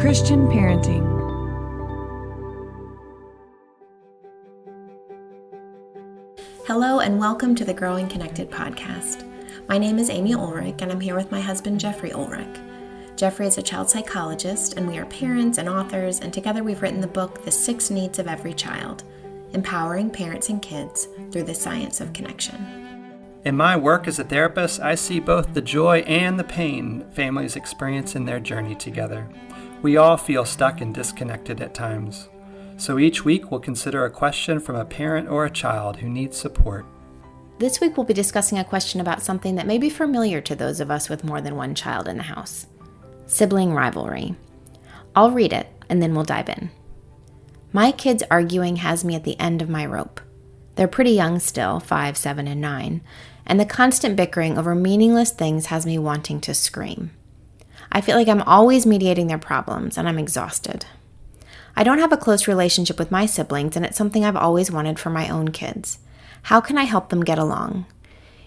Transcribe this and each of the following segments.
Christian parenting. Hello and welcome to the Growing Connected podcast. My name is Amy Ulrich and I'm here with my husband Jeffrey Ulrich. Jeffrey is a child psychologist and we are parents and authors, and together we've written the book The 6 Needs of Every Child, empowering parents and kids through the science of connection. In my work as a therapist, I see both the joy and the pain families experience in their journey together. We all feel stuck and disconnected at times. So each week we'll consider a question from a parent or a child who needs support. This week we'll be discussing a question about something that may be familiar to those of us with more than one child in the house: sibling rivalry. I'll read it and then we'll dive in. My kids arguing has me at the end of my rope. They're pretty young still, 5, 7, and 9, and the constant bickering over meaningless things has me wanting to scream. I feel like I'm always mediating their problems, and I'm exhausted. I don't have a close relationship with my siblings, and it's something I've always wanted for my own kids. How can I help them get along?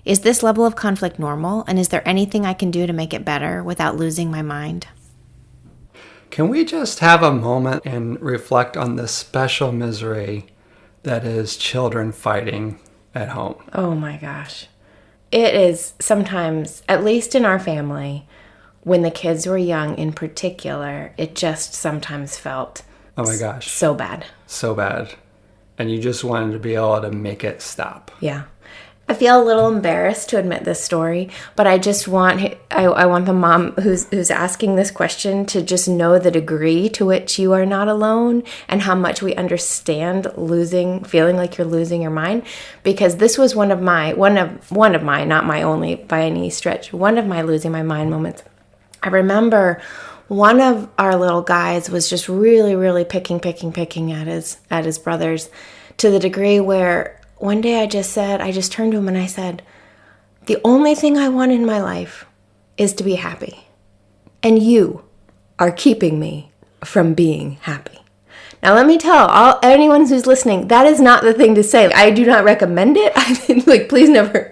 Is this level of conflict normal, and is there anything I can do to make it better without losing my mind? Can we just have a moment and reflect on the special misery that is children fighting at home? Oh my gosh. It is sometimes, at least in our family, when the kids were young in particular, it just sometimes felt oh my gosh, so bad. So bad. And you just wanted to be able to make it stop. Yeah. I feel a little embarrassed to admit this story, but I just want I want the mom who's asking this question to just know the degree to which you are not alone and how much we understand feeling like you're losing your mind, because this was one of my, not my only by any stretch, one of my losing my mind moments. I remember one of our little guys was just really, really picking at his brothers, to the degree where one day I just turned to him and I said, "The only thing I want in my life is to be happy. And you are keeping me from being happy." Now let me tell anyone who's listening, that is not the thing to say. I do not recommend it. I think, please never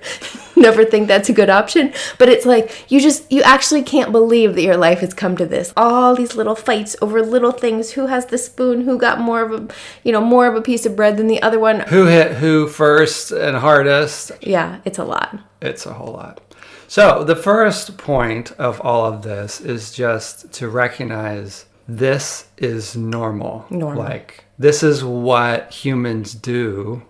think that's a good option. But it's like, you actually can't believe that your life has come to this. All these little fights over little things. Who has the spoon? Who got more of a piece of bread than the other one? Who hit who first and hardest? Yeah, it's a lot. It's a whole lot. So the first point of all of this is just to recognize this is normal. Like, this is what humans do,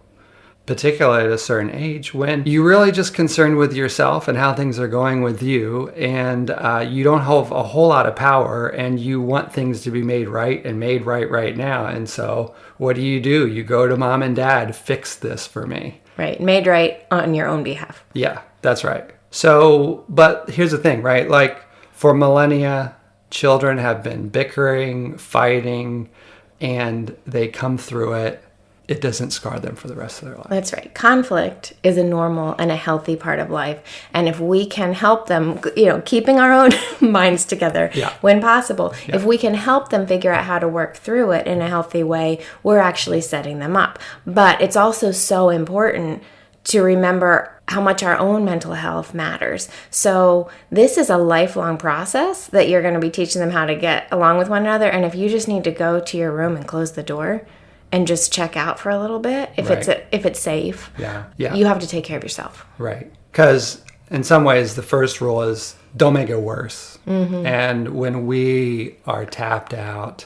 particularly at a certain age, when you're really just concerned with yourself and how things are going with you, and you don't have a whole lot of power, and you want things to be made right and made right now. And so what do? You go to mom and dad, fix this for me. Right, made right on your own behalf. Yeah, that's right. So, but here's the thing, right? Like, for millennia, children have been bickering, fighting, and they come through it. It doesn't scar them for the rest of their life. That's right. Conflict is a normal and a healthy part of life. And if we can help them, keeping our own minds together when possible, if we can help them figure out how to work through it in a healthy way, we're actually setting them up. But it's also so important to remember how much our own mental health matters. So this is a lifelong process that you're going to be teaching them how to get along with one another. And if you just need to go to your room and close the door and just check out for a little bit, if it's safe, you have to take care of yourself. Right. Because in some ways, the first rule is don't make it worse. Mm-hmm. And when we are tapped out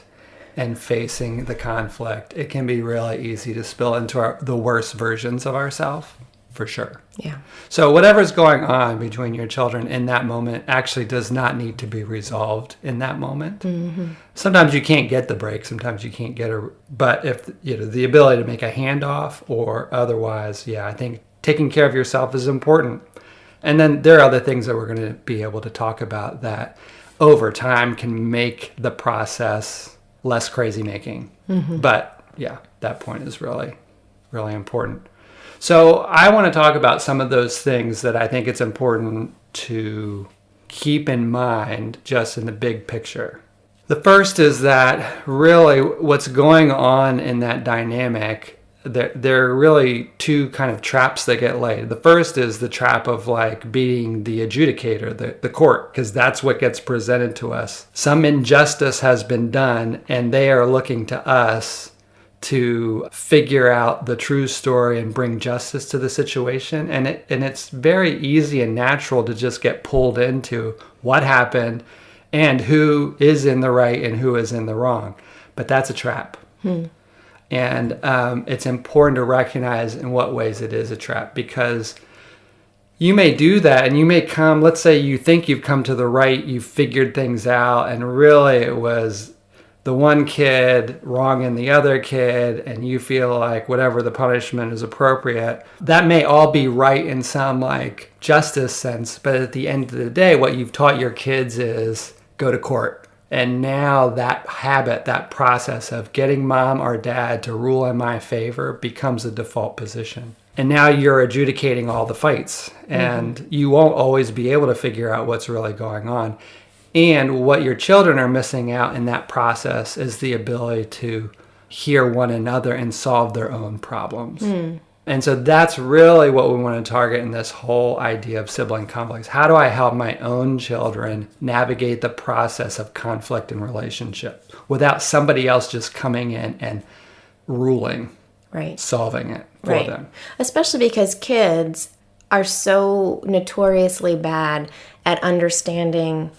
and facing the conflict, it can be really easy to spill into the worst versions of ourselves. For sure. Yeah. So whatever's going on between your children in that moment actually does not need to be resolved in that moment. Mm-hmm. Sometimes you can't get the break. Sometimes you can't get but if the ability to make a handoff or otherwise, I think taking care of yourself is important. And then there are other things that we're going to be able to talk about that over time can make the process less crazy making. Mm-hmm. But that point is really, really important. So I want to talk about some of those things that I think it's important to keep in mind just in the big picture. The first is that really what's going on in that dynamic there are really two kind of traps that get laid. The first is the trap of like being the adjudicator, the court, because that's what gets presented to us. Some injustice has been done, and they are looking to us to figure out the true story and bring justice to the situation. And it's very easy and natural to just get pulled into what happened and who is in the right and who is in the wrong. But that's a trap. And it's important to recognize in what ways it is a trap, because you may do that and you may come, let's say you think you've come to the right, you've figured things out, and really it was the one kid wronging the other kid, and you feel like whatever the punishment is appropriate. That may all be right in some like justice sense, but at the end of the day, what you've taught your kids is go to court. And now that habit, that process of getting mom or dad to rule in my favor becomes a default position. And now you're adjudicating all the fights, and you won't always be able to figure out what's really going on. And what your children are missing out in that process is the ability to hear one another and solve their own problems. And so that's really what we want to target in this whole idea of sibling conflicts. How do I help my own children navigate the process of conflict and relationship without somebody else just coming in and ruling, solving it for them? Especially because kids are so notoriously bad at understanding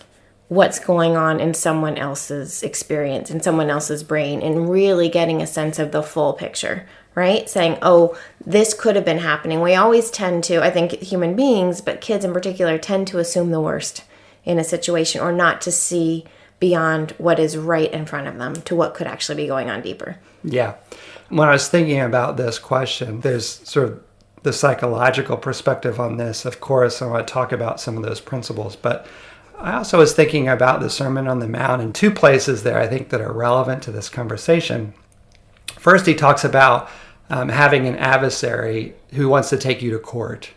what's going on in someone else's experience, in someone else's brain, and really getting a sense of the full picture, right? Saying, oh, this could have been happening. We always tend to, I think human beings, but kids in particular, tend to assume the worst in a situation or not to see beyond what is right in front of them to what could actually be going on deeper. Yeah. When I was thinking about this question, there's sort of the psychological perspective on this. Of course, I want to talk about some of those principles, but I also was thinking about the Sermon on the Mount in two places there I think that are relevant to this conversation. First, he talks about having an adversary who wants to take you to court,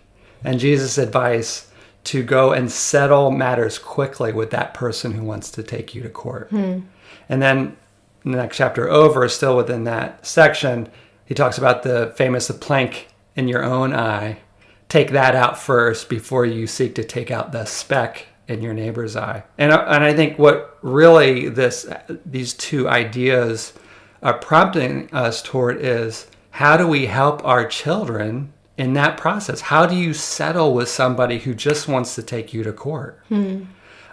and Jesus' advice to go and settle matters quickly with that person who wants to take you to court. And then in the next chapter over, still within that section, he talks about the famous plank in your own eye. Take that out first before you seek to take out the speck in your neighbor's eye. And I think what really these two ideas are prompting us toward is, how do we help our children in that process? How do you settle with somebody who just wants to take you to court?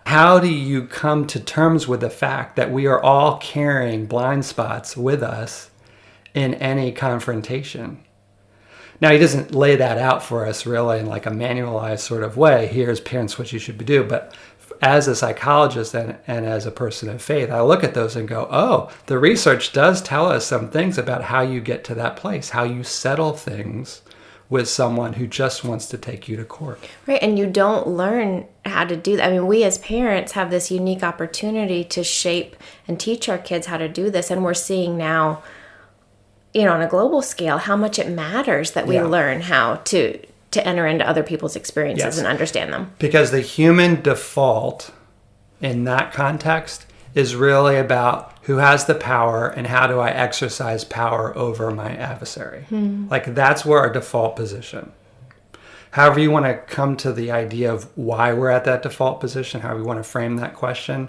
How do you come to terms with the fact that we are all carrying blind spots with us in any confrontation? Now, he doesn't lay that out for us really in like a manualized sort of way. Here's parents what you should do. But as a psychologist and as a person of faith, I look at those and go, oh, the research does tell us some things about how you get to that place, how you settle things with someone who just wants to take you to court. Right, and you don't learn how to do that. I mean, we as parents have this unique opportunity to shape and teach our kids how to do this. And we're seeing now, on a global scale, how much it matters that we learn how to enter into other people's experiences and understand them. Because the human default in that context is really about who has the power and how do I exercise power over my adversary. Like, that's where our default position. However you want to come to the idea of why we're at that default position, however you want to frame that question,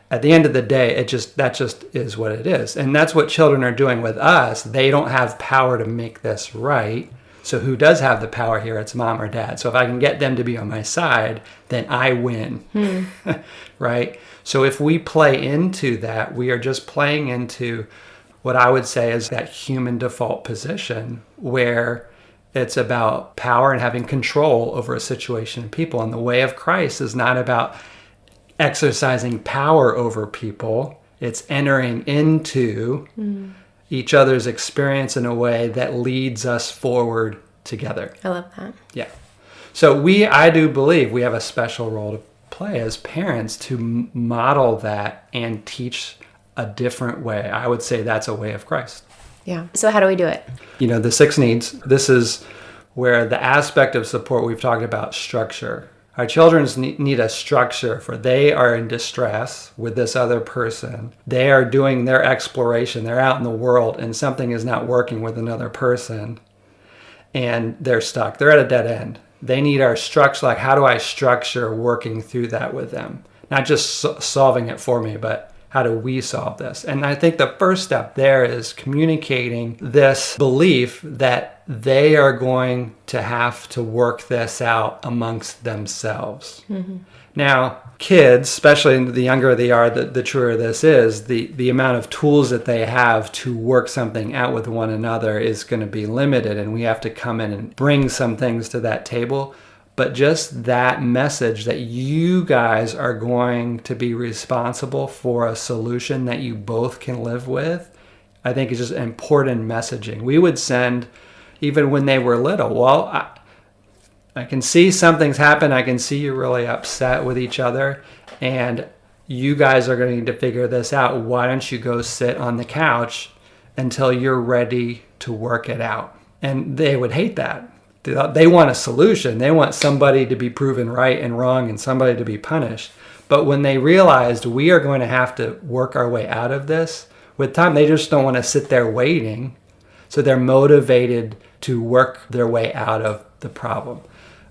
at the end of the day, that just is what it is. And that's what children are doing with us. They don't have power to make this right. So who does have the power here? It's mom or dad. So if I can get them to be on my side, then I win. Right? So if we play into that, we are just playing into what I would say is that human default position where it's about power and having control over a situation and people. And the way of Christ is not about exercising power over people. It's entering into each other's experience in a way that leads us forward together. I love that. Yeah. So I do believe we have a special role to play as parents to model that and teach a different way. I would say that's a way of Christ. Yeah. So how do we do it? The 6 needs, this is where the aspect of support we've talked about structure. Our children need a structure for they are in distress with this other person. They are doing their exploration. They're out in the world and something is not working with another person and they're stuck. They're at a dead end. They need our structure. Like, how do I structure working through that with them? Not just solving it for me, but how do we solve this? And I think the first step there is communicating this belief that they are going to have to work this out amongst themselves. Mm-hmm. Now, kids, especially the younger they are, the truer this is, the amount of tools that they have to work something out with one another is going to be limited, and we have to come in and bring some things to that table. But just that message that you guys are going to be responsible for a solution that you both can live with, I think is just important messaging. We would send, even when they were little, well, I can see something's happened. I can see you're really upset with each other, and you guys are going to need to figure this out. Why don't you go sit on the couch until you're ready to work it out? And they would hate that. They want a solution. They want somebody to be proven right and wrong and somebody to be punished. But when they realized we are going to have to work our way out of this, with time, they just don't want to sit there waiting. So they're motivated to work their way out of the problem.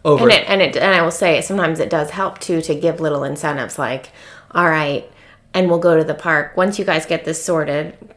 And I will say, sometimes it does help too to give little incentives like, all right, and we'll go to the park. Once you guys get this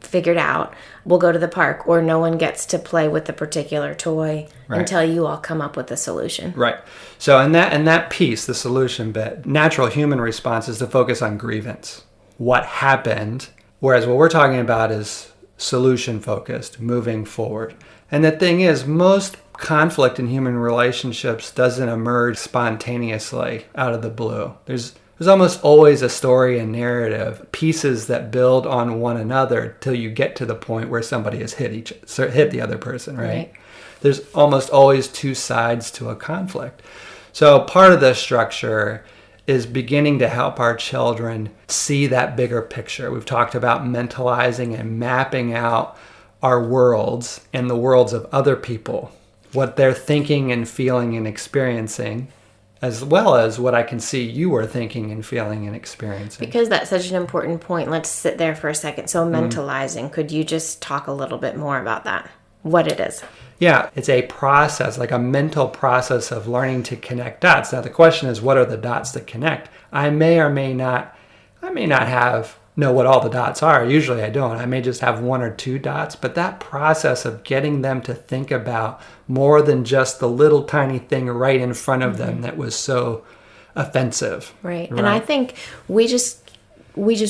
figured out, we'll go to the park, or no one gets to play with the particular toy until you all come up with a solution. Right. So in that piece, the solution bit, natural human response is to focus on grievance. What happened? Whereas what we're talking about is solution focused, moving forward. And the thing is, most conflict in human relationships doesn't emerge spontaneously out of the blue. There's almost always a story and narrative, pieces that build on one another till you get to the point where somebody has hit the other person, right? There's almost always two sides to a conflict. So part of the structure is beginning to help our children see that bigger picture. We've talked about mentalizing and mapping out our worlds and the worlds of other people, what they're thinking and feeling and experiencing, as well as what I can see you are thinking and feeling and experiencing. Because that's such an important point. Let's sit there for a second. So mentalizing, could you just talk a little bit more about that? What it is? Yeah, it's a process, like a mental process of learning to connect dots. Now the question is, what are the dots that connect? I may or may not know what all the dots are. Usually I don't. I may just have one or two dots, but that process of getting them to think about more than just the little tiny thing right in front of them that was so offensive. Right. And I think we just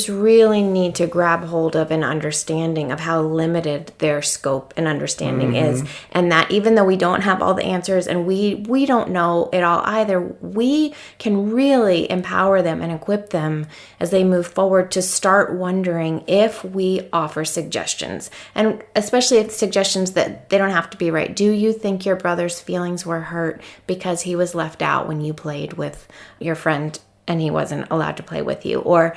really need to grab hold of an understanding of how limited their scope and understanding is. And that even though we don't have all the answers and we don't know it all either, we can really empower them and equip them as they move forward to start wondering if we offer suggestions. And especially if suggestions that they don't have to be right. Do you think your brother's feelings were hurt because he was left out when you played with your friend and he wasn't allowed to play with you? Or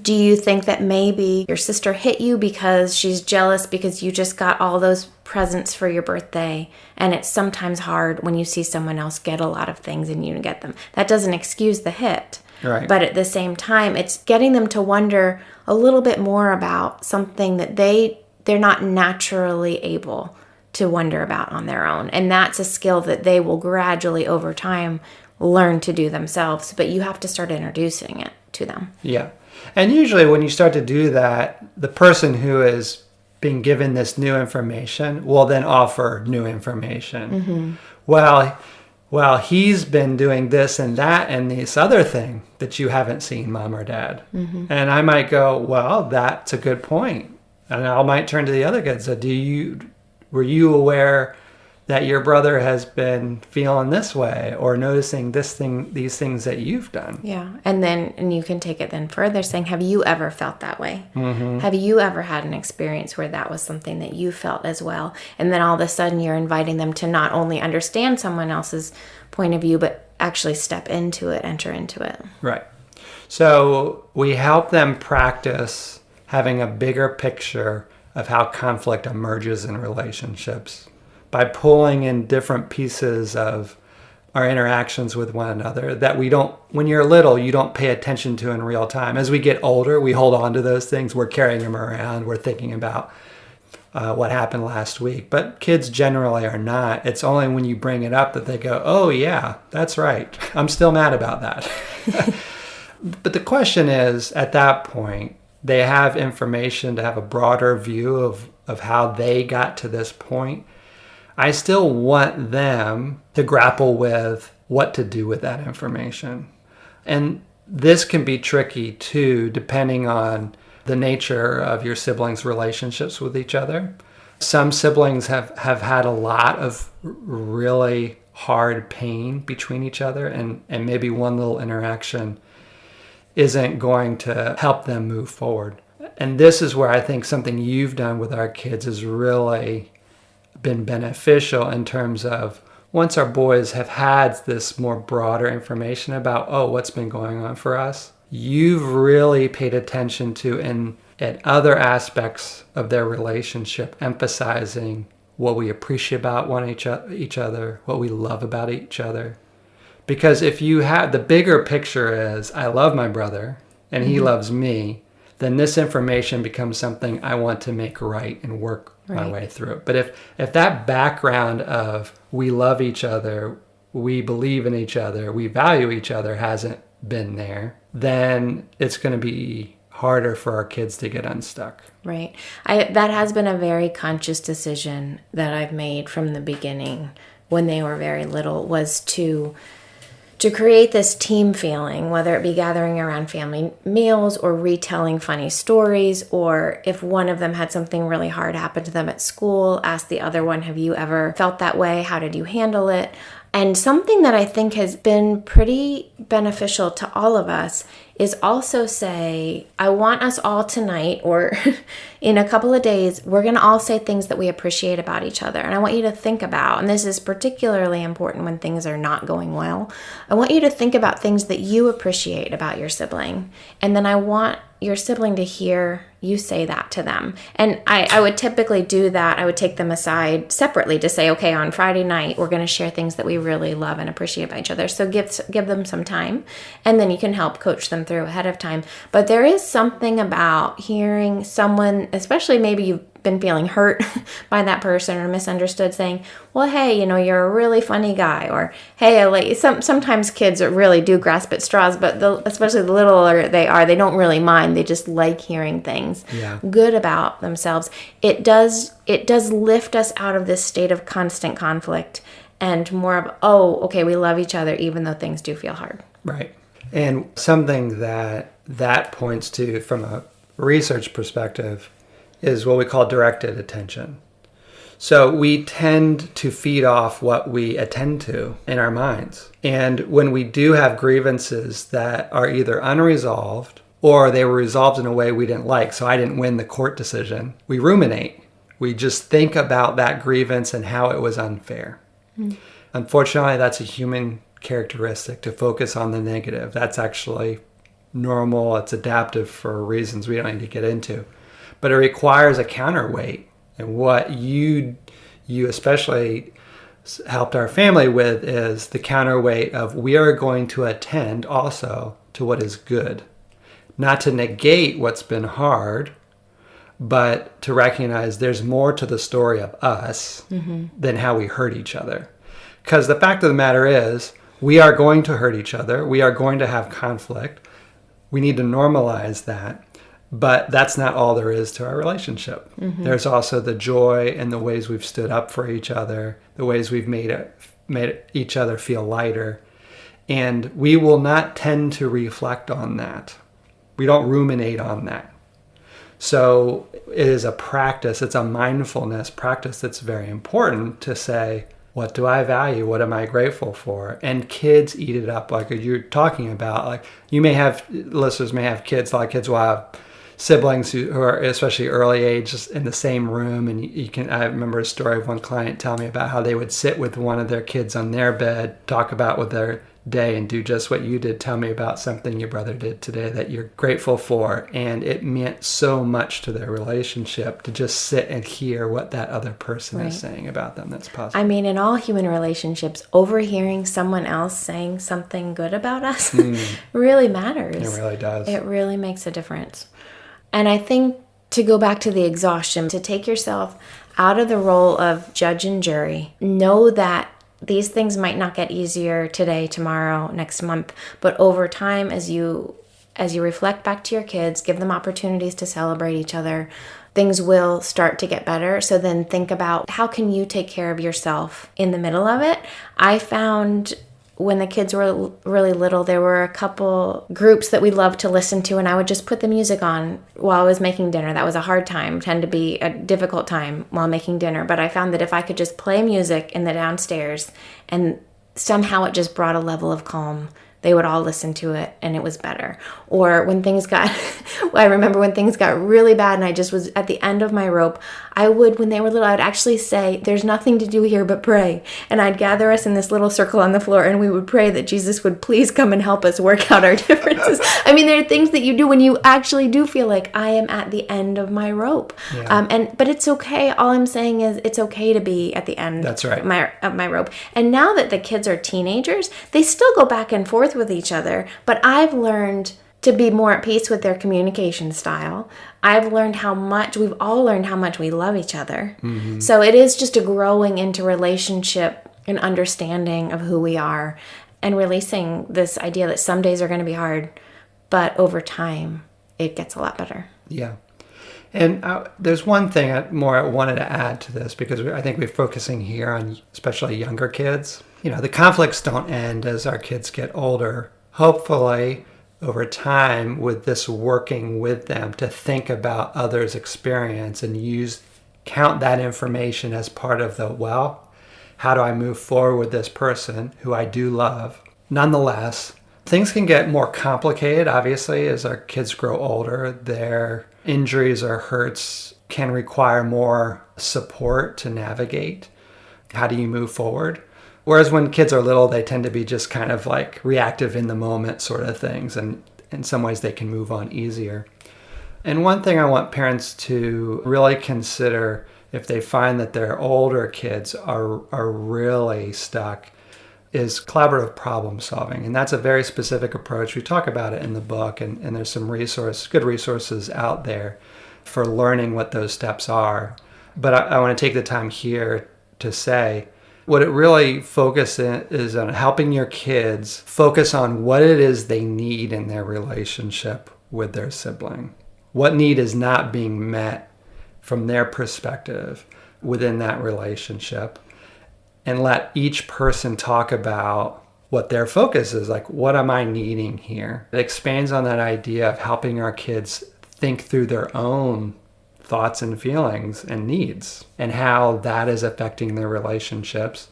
do you think that maybe your sister hit you because she's jealous because you just got all those presents for your birthday, and it's sometimes hard when you see someone else get a lot of things and you don't get them? That doesn't excuse the hit. Right. But at the same time, it's getting them to wonder a little bit more about something that they're not naturally able to wonder about on their own. And that's a skill that they will gradually over time learn to do themselves, but you have to start introducing it to them. Yeah. And usually when you start to do that, the person who is being given this new information will then offer new information. Well, he's been doing this and that and this other thing that you haven't seen, Mom or Dad. And I might go, well, that's a good point. And I might turn to the other kid. So were you aware that your brother has been feeling this way or noticing these things that you've done? Yeah. And you can take it then further, saying, have you ever felt that way? Have you ever had an experience where that was something that you felt as well? And then all of a sudden you're inviting them to not only understand someone else's point of view, but actually step into it, enter into it. Right. So we help them practice having a bigger picture of how conflict emerges in relationships by pulling in different pieces of our interactions with one another that when you're little, you don't pay attention to in real time. As we get older, we hold on to those things. We're carrying them around. We're thinking about what happened last week. But kids generally are not. It's only when you bring it up that they go, oh yeah, that's right. I'm still mad about that. But the question is, at that point, they have information to have a broader view of how they got to this point. I still want them to grapple with what to do with that information. And this can be tricky too, depending on the nature of your siblings' relationships with each other. Some siblings have had a lot of really hard pain between each other, and maybe one little interaction isn't going to help them move forward. And this is where I think something you've done with our kids has really been beneficial in terms of once our boys have had this more broader information about, oh, what's been going on for us, you've really paid attention to and at other aspects of their relationship, emphasizing what we appreciate about each other, what we love about each other. Because if you have the bigger picture is, I love my brother and he loves me, then this information becomes something I want to make right and work my way through. But if that background of we love each other, we believe in each other, we value each other hasn't been there, then it's going to be harder for our kids to get unstuck. Right. That has been a very conscious decision that I've made from the beginning when they were very little, was to create this team feeling, whether it be gathering around family meals or retelling funny stories, or if one of them had something really hard happen to them at school, ask the other one, have you ever felt that way? How did you handle it? And something that I think has been pretty beneficial to all of us is also say, I want us all tonight or in a couple of days, we're going to all say things that we appreciate about each other. And I want you to think about, and this is particularly important when things are not going well, I want you to think about things that you appreciate about your sibling. And then I want your sibling to hear you say that to them. And I would typically do that. I would take them aside separately to say, okay, on Friday night, we're going to share things that we really love and appreciate about each other. So give them some time, and then you can help coach them through ahead of time. But there is something about hearing someone, especially maybe you've been feeling hurt by that person or misunderstood, saying, well, hey, you're a really funny guy, or hey, sometimes kids really do grasp at straws, but especially the littler they are, they don't really mind. They just like hearing things good about themselves. It does lift us out of this state of constant conflict and more of, oh, okay, we love each other even though things do feel hard. Right. And something that points to from a research perspective is what we call directed attention. So we tend to feed off what we attend to in our minds. And when we do have grievances that are either unresolved or they were resolved in a way we didn't like, so I didn't win the court decision, we ruminate. We just think about that grievance and how it was unfair. Unfortunately, that's a human characteristic to focus on the negative. That's actually normal. It's adaptive for reasons we don't need to get into. But it requires a counterweight. And what you especially helped our family with is the counterweight of we are going to attend also to what is good. Not to negate what's been hard, but to recognize there's more to the story of us than how we hurt each other. Because the fact of the matter is, we are going to hurt each other. We are going to have conflict. We need to normalize that. But that's not all there is to our relationship. There's also the joy and the ways we've stood up for each other, the ways we've made each other feel lighter. And we will not tend to reflect on that. We don't ruminate on that. So it is a practice. It's a mindfulness practice that's very important to say, what do I value? What am I grateful for? And kids eat it up, like you're talking about. Like listeners may have kids, like kids will have siblings who are especially early age just in the same room, and I remember a story of one client telling me about how they would sit with one of their kids on their bed, talk about what they're day and do just what you did. Tell me about something your brother did today that you're grateful for. And it meant so much to their relationship to just sit and hear what that other person is saying about them. That's positive. I mean, in all human relationships, overhearing someone else saying something good about us really matters. It really does. It really makes a difference. And I think, to go back to the exhaustion, to take yourself out of the role of judge and jury, know that these things might not get easier today, tomorrow, next month, but over time, as you reflect back to your kids, give them opportunities to celebrate each other, things will start to get better. So then think about, how can you take care of yourself in the middle of it? I found when the kids were really little, there were a couple groups that we loved to listen to, and I would just put the music on while I was making dinner. That was a hard time, tend to be a difficult time while making dinner. But I found that if I could just play music in the downstairs, and somehow it just brought a level of calm, they would all listen to it, and it was better. Or when things got, I remember when things got really bad and I just was at the end of my rope, when they were little, I'd actually say, there's nothing to do here but pray. And I'd gather us in this little circle on the floor, and we would pray that Jesus would please come and help us work out our differences. I mean, there are things that you do when you actually do feel like, I am at the end of my rope. Yeah. But it's okay. All I'm saying is it's okay to be at the end. That's right. Of my rope. And now that the kids are teenagers, they still go back and forth with each other, but I've learned to be more at peace with their communication style. We've all learned how much we love each other. Mm-hmm. So it is just a growing into relationship and understanding of who we are, and releasing this idea that some days are going to be hard, but over time it gets a lot better. Yeah. And there's one thing I wanted to add to this, because I think we're focusing here on especially younger kids. The conflicts don't end as our kids get older. Hopefully, over time, with this working with them to think about others' experience and count that information as part of how do I move forward with this person who I do love? Nonetheless, things can get more complicated, obviously, as our kids grow older. Their injuries or hurts can require more support to navigate. How do you move forward? Whereas when kids are little, they tend to be just kind of like reactive in the moment sort of things. And in some ways, they can move on easier. And one thing I want parents to really consider if they find that their older kids are really stuck is collaborative problem solving. And that's a very specific approach. We talk about it in the book, and there's some good resources out there for learning what those steps are. But I want to take the time here to say, what it really focuses is on helping your kids focus on what it is they need in their relationship with their sibling. What need is not being met from their perspective within that relationship. And let each person talk about what their focus is. Like, what am I needing here? It expands on that idea of helping our kids think through their own thoughts and feelings and needs, and how that is affecting their relationships.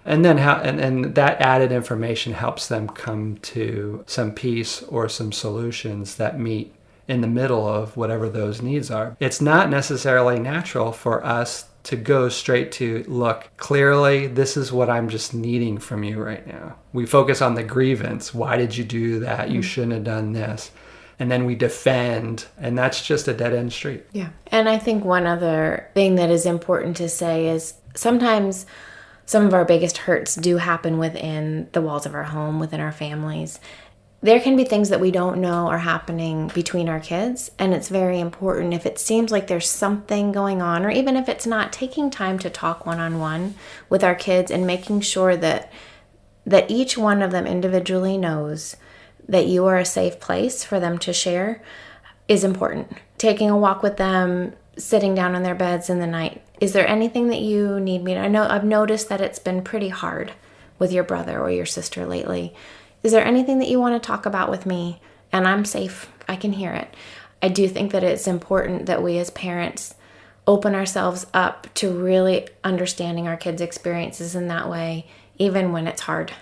And then and that added information helps them come to some peace or some solutions that meet in the middle of whatever those needs are. It's not necessarily natural for us to go straight to, look, clearly, this is what I'm just needing from you right now. We focus on the grievance. Why did you do that? You shouldn't have done this. And then we defend, and that's just a dead-end street. Yeah. And I think one other thing that is important to say is sometimes some of our biggest hurts do happen within the walls of our home, within our families. There can be things that we don't know are happening between our kids, and it's very important, if it seems like there's something going on, or even if it's not, taking time to talk one-on-one with our kids and making sure that each one of them individually knows that you are a safe place for them to share is important. Taking a walk with them, sitting down on their beds in the night. Is there anything that you need me to? I know I've noticed that it's been pretty hard with your brother or your sister lately. Is there anything that you want to talk about with me? And I'm safe. I can hear it. I do think that it's important that we as parents open ourselves up to really understanding our kids' experiences in that way, even when it's hard.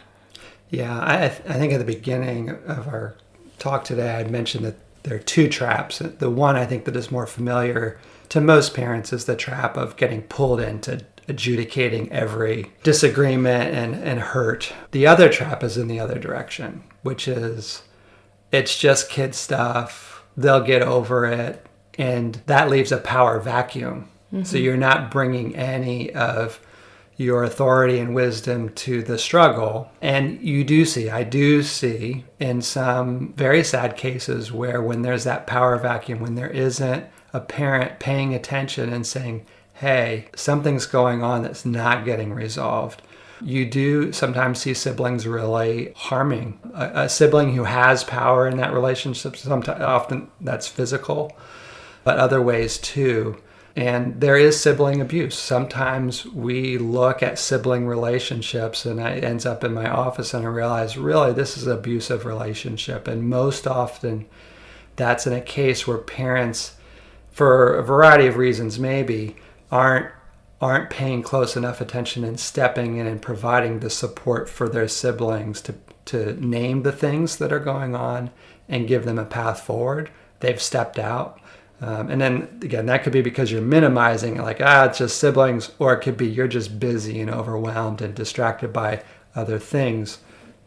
Yeah, I think at the beginning of our talk today, I'd mentioned that there are two traps. The one I think that is more familiar to most parents is the trap of getting pulled into adjudicating every disagreement and hurt. The other trap is in the other direction, which is it's just kid stuff. They'll get over it. And that leaves a power vacuum. So you're not bringing any of your authority and wisdom to the struggle. And I do see in some very sad cases where when there's that power vacuum, when there isn't a parent paying attention and saying, hey, something's going on that's not getting resolved. You do sometimes see siblings really harming a sibling who has power in that relationship. Often that's physical, but other ways too. And there is sibling abuse. Sometimes we look at sibling relationships and it ends up in my office and I realize really this is an abusive relationship. And most often that's in a case where parents, for a variety of reasons maybe, aren't paying close enough attention and stepping in and providing the support for their siblings to name the things that are going on and give them a path forward. They've stepped out. And then again, that could be because you're minimizing it, like, it's just siblings, or it could be you're just busy and overwhelmed and distracted by other things.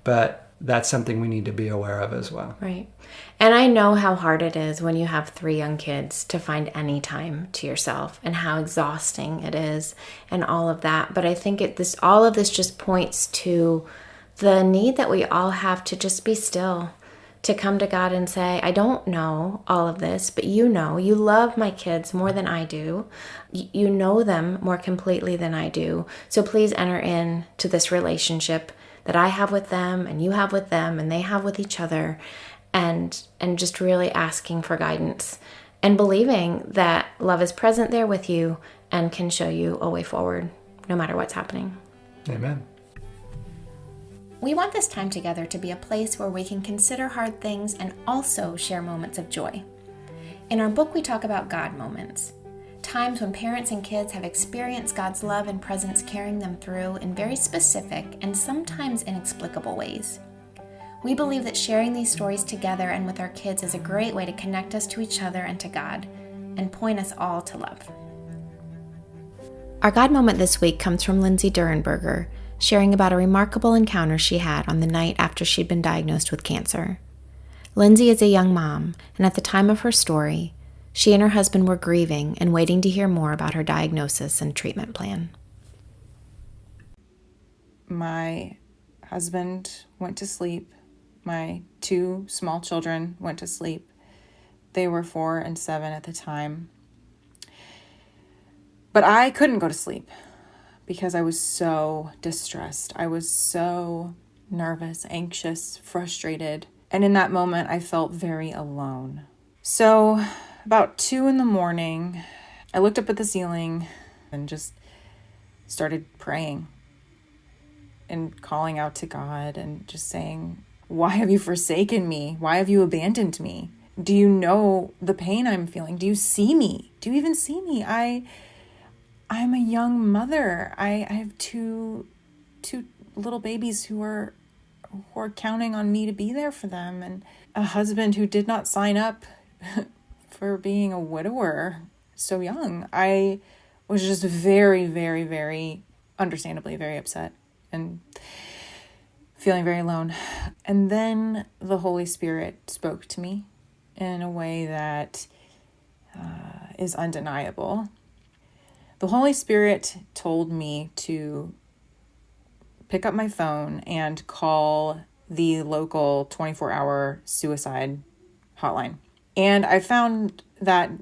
But that's something we need to be aware of as well. Right. And I know how hard it is when you have 3 young kids to find any time to yourself and how exhausting it is and all of that. But I think all of this just points to the need that we all have to just be still, to come to God and say, I don't know all of this, but you love my kids more than I do. You know them more completely than I do. So please enter into this relationship that I have with them and you have with them and they have with each other, and just really asking for guidance and believing that love is present there with you and can show you a way forward no matter what's happening. Amen. We want this time together to be a place where we can consider hard things and also share moments of joy. In our book, we talk about God moments, times when parents and kids have experienced God's love and presence carrying them through in very specific and sometimes inexplicable ways. We believe that sharing these stories together and with our kids is a great way to connect us to each other and to God and point us all to love. Our God moment this week comes from Lindsay Durrenberger, sharing about a remarkable encounter she had on the night after she'd been diagnosed with cancer. Lindsay is a young mom, and at the time of her story, she and her husband were grieving and waiting to hear more about her diagnosis and treatment plan. My husband went to sleep. My 2 small children went to sleep. They were 4 and 7 at the time. But I couldn't go to sleep because I was so distressed. I was so nervous, anxious, frustrated. And in that moment, I felt very alone. So about 2 a.m, I looked up at the ceiling and just started praying and calling out to God and just saying, why have you forsaken me? Why have you abandoned me? Do you know the pain I'm feeling? Do you see me? Do you even see me? I'm a young mother. I have two little babies who are counting on me to be there for them, and a husband who did not sign up for being a widower so young. I was just very, very, very understandably very upset and feeling very alone. And then the Holy Spirit spoke to me in a way that is undeniable. The Holy Spirit told me to pick up my phone and call the local 24-hour suicide hotline. And I found that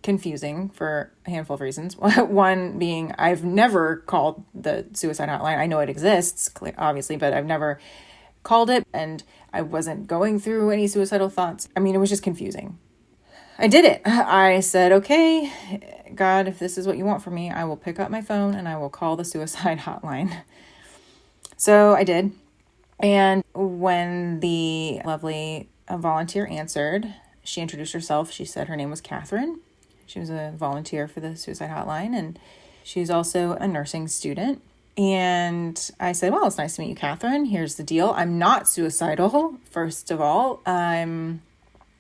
confusing for a handful of reasons. One being, I've never called the suicide hotline. I know it exists, obviously, but I've never called it, and I wasn't going through any suicidal thoughts. I mean, it was just confusing. I did it. I said, okay, God, if this is what you want from me, I will pick up my phone and I will call the suicide hotline. So I did. And when the lovely volunteer answered, she introduced herself. She said her name was Catherine. She was a volunteer for the suicide hotline, and she's also a nursing student. And I said, well, it's nice to meet you, Catherine. Here's the deal. I'm not suicidal, first of all. I've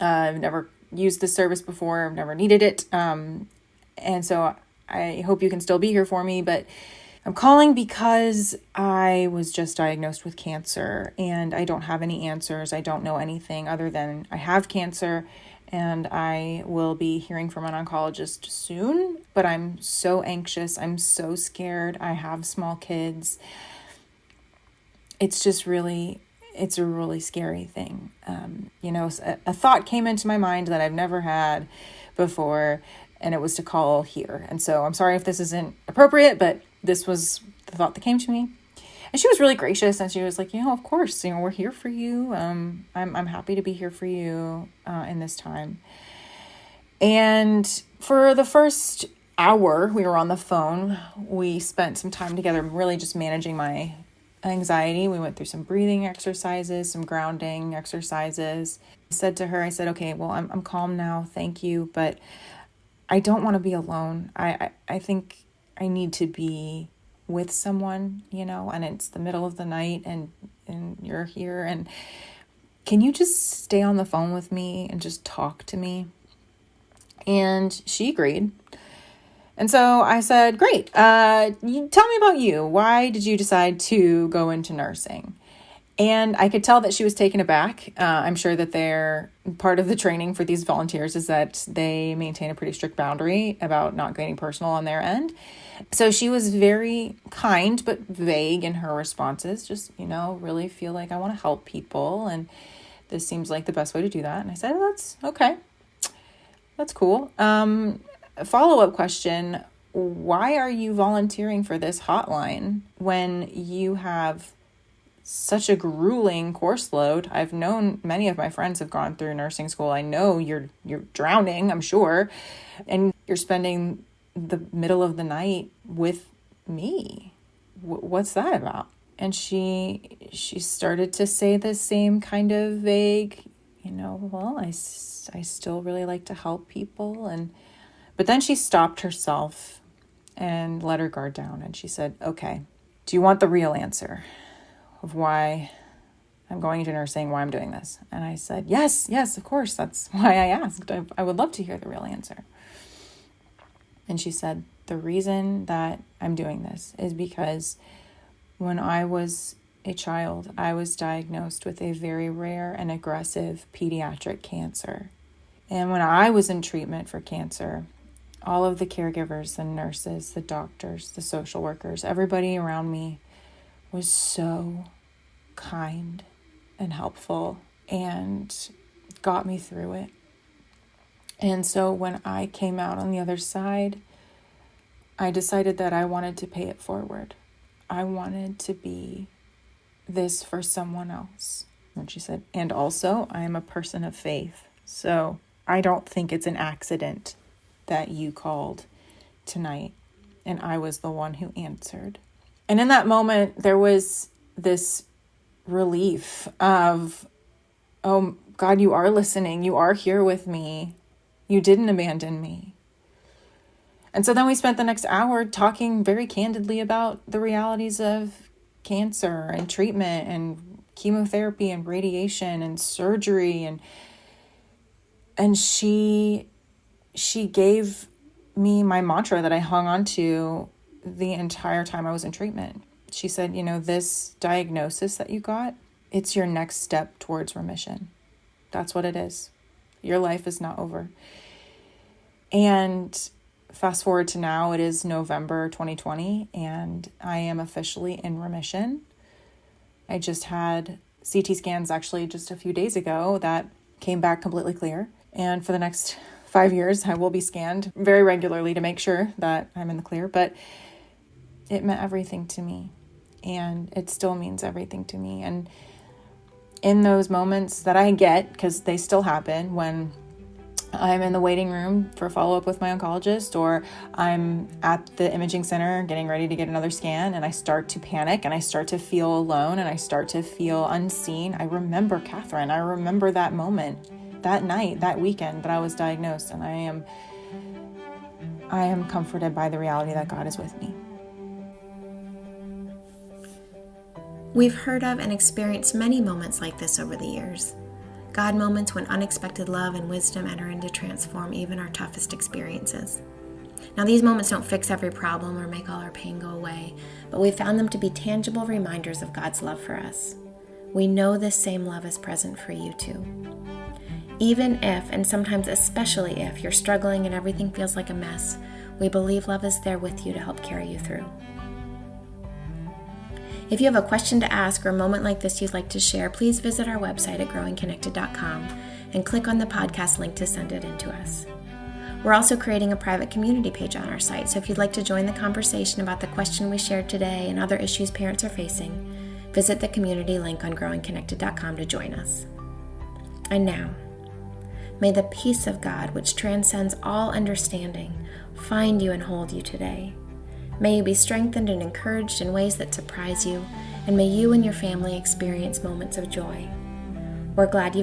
never used this service before. I've never needed it. And so I hope you can still be here for me, but I'm calling because I was just diagnosed with cancer and I don't have any answers. I don't know anything other than I have cancer and I will be hearing from an oncologist soon, but I'm so anxious. I'm so scared. I have small kids. It's a really scary thing. A thought came into my mind that I've never had before, and it was to call here. And so I'm sorry if this isn't appropriate, but this was the thought that came to me. And she was really gracious, and she was like, of course, we're here for you. I'm happy to be here for you in this time. And for the first hour we were on the phone, we spent some time together really just managing my anxiety. We went through some breathing exercises, some grounding exercises. I said to her, okay, well, I'm calm now. Thank you. But I don't want to be alone. I think I need to be with someone, and it's the middle of the night and you're here. And can you just stay on the phone with me and just talk to me? And she agreed. And so I said, great. Tell me about you. Why did you decide to go into nursing? And I could tell that she was taken aback. I'm sure that part of the training for these volunteers is that they maintain a pretty strict boundary about not getting personal on their end. So she was very kind, but vague in her responses. Just, really feel like I want to help people. And this seems like the best way to do that. And I said, that's okay. That's cool. A follow-up question, why are you volunteering for this hotline when you have such a grueling course load? I've known many of my friends have gone through nursing school. I know you're drowning, I'm sure, and you're spending the middle of the night with me. What's that about? And she started to say the same kind of vague, well, I still really like to help people. But then she stopped herself and let her guard down. And she said, okay, do you want the real answer of why I'm going into nursing, why I'm doing this? And I said, yes, of course. That's why I asked. I would love to hear the real answer. And she said, the reason that I'm doing this is because when I was a child, I was diagnosed with a very rare and aggressive pediatric cancer. And when I was in treatment for cancer, all of the caregivers, the nurses, the doctors, the social workers, everybody around me was so kind and helpful and got me through it. And so when I came out on the other side, I decided that I wanted to pay it forward. I wanted to be this for someone else. And she said, and also I am a person of faith. So I don't think it's an accident that you called tonight. And I was the one who answered. And in that moment, there was this relief of, oh God, you are listening. You are here with me. You didn't abandon me. And so then we spent the next hour talking very candidly about the realities of cancer and treatment and chemotherapy and radiation and surgery. And she gave me my mantra that I hung on to the entire time I was in treatment. She said, this diagnosis that you got, it's your next step towards remission. That's what it is. Your life is not over. And fast forward to now, it is November 2020, and I am officially in remission. I just had CT scans actually just a few days ago that came back completely clear. And for the next 5 years, I will be scanned very regularly to make sure that I'm in the clear. But it meant everything to me, and it still means everything to me. And in those moments that I get, because they still happen, when I'm in the waiting room for follow-up with my oncologist, or I'm at the imaging center getting ready to get another scan, and I start to panic and I start to feel alone and I start to feel unseen, I remember Catherine. I remember that moment, that night, that weekend that I was diagnosed, and I am comforted by the reality that God is with me. We've heard of and experienced many moments like this over the years. God moments when unexpected love and wisdom enter in to transform even our toughest experiences. Now, these moments don't fix every problem or make all our pain go away, but we found them to be tangible reminders of God's love for us. We know this same love is present for you too. Even if, and sometimes especially if, you're struggling and everything feels like a mess, we believe love is there with you to help carry you through. If you have a question to ask or a moment like this you'd like to share, please visit our website at growingconnected.com and click on the podcast link to send it in to us. We're also creating a private community page on our site, so if you'd like to join the conversation about the question we shared today and other issues parents are facing, visit the community link on growingconnected.com to join us. And now, may the peace of God, which transcends all understanding, find you and hold you today. May you be strengthened and encouraged in ways that surprise you, and may you and your family experience moments of joy. We're glad you've